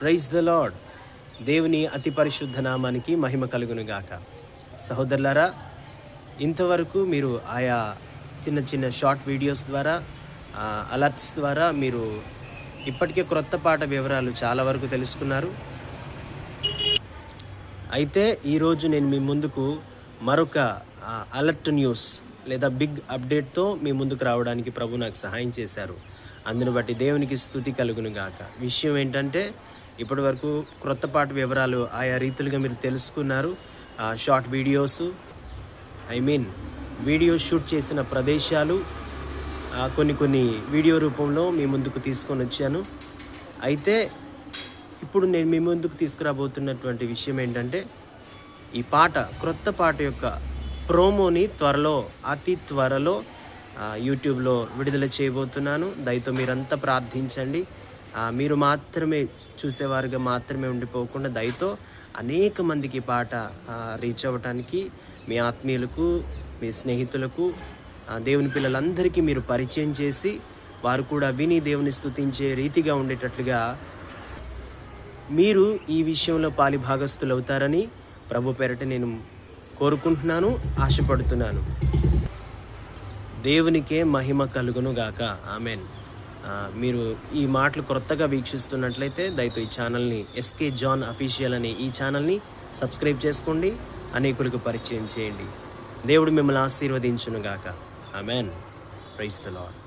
Praise the lord. దేవుని అతి పరిశుద్ధ నామానికి మహిమ కలుగును గాక. సహోదరులారా, ఇంతవరకు మీరు ఆయా చిన్న చిన్న షార్ట్ వీడియోస్ ద్వారా అలర్ట్స్ ద్వారా మీరు ఇప్పటికే క్రొత్త పాట వివరాలు చాలా వరకు తెలుసుకున్నారు. అయితే ఈరోజు నేను మీ ముందుకు మరొక అలర్ట్ న్యూస్ లేదా బిగ్ అప్డేట్తో మీ ముందుకు రావడానికి ప్రభు నాకు సహాయం చేశారు. అందును బట్టి దేవునికి స్తుతి కలుగును గాక. విషయం ఏంటంటే, ఇప్పటి వరకు క్రొత్త పాట వివరాలు ఆయా రీతులుగా మీరు తెలుసుకున్నారు. షార్ట్ వీడియోస్, వీడియో షూట్ చేసిన ప్రదేశాలు కొన్ని వీడియో రూపంలో మీ ముందుకు తీసుకొని వచ్చాను. అయితే ఇప్పుడు నేను మీ ముందుకు తీసుకురాబోతున్నటువంటి విషయం ఏంటంటే, ఈ పాట క్రొత్త పాట యొక్క ప్రోమోని అతి త్వరలో యూట్యూబ్లో విడుదల చేయబోతున్నాను. దయతో మీరంతా ప్రార్థించండి. మీరు మాత్రమే చూసేవారుగా మాత్రమే ఉండిపోకుండా దయతో అనేక మందికి పాట రీచ్ అవ్వటానికి, మీ ఆత్మీయులకు, మీ స్నేహితులకు, దేవుని పిల్లలందరికీ మీరు పరిచయం చేసి వారు కూడా విని దేవుని స్తుతించే రీతిగా ఉండేటట్లుగా మీరు ఈ విషయంలో పాలిభాగస్తులు అవుతారని ప్రభు పేరట నేను కోరుకుంటున్నాను, ఆశపడుతున్నాను. దేవునికే మహిమ కలుగును గాక. ఆమెన్. మీరు ఈ మాటలు కొత్తగా వీక్షిస్తున్నట్లయితే దయతో ఈ ఛానల్ని ఎస్కే జాన్ అఫీషియల్ అనే ఈ ఛానల్ని సబ్స్క్రైబ్ చేసుకోండి, అనేకులకు పరిచయం చేయండి. దేవుడు మిమ్మల్ని ఆశీర్వదించును గాక. ఆమెన్. Praise the lord.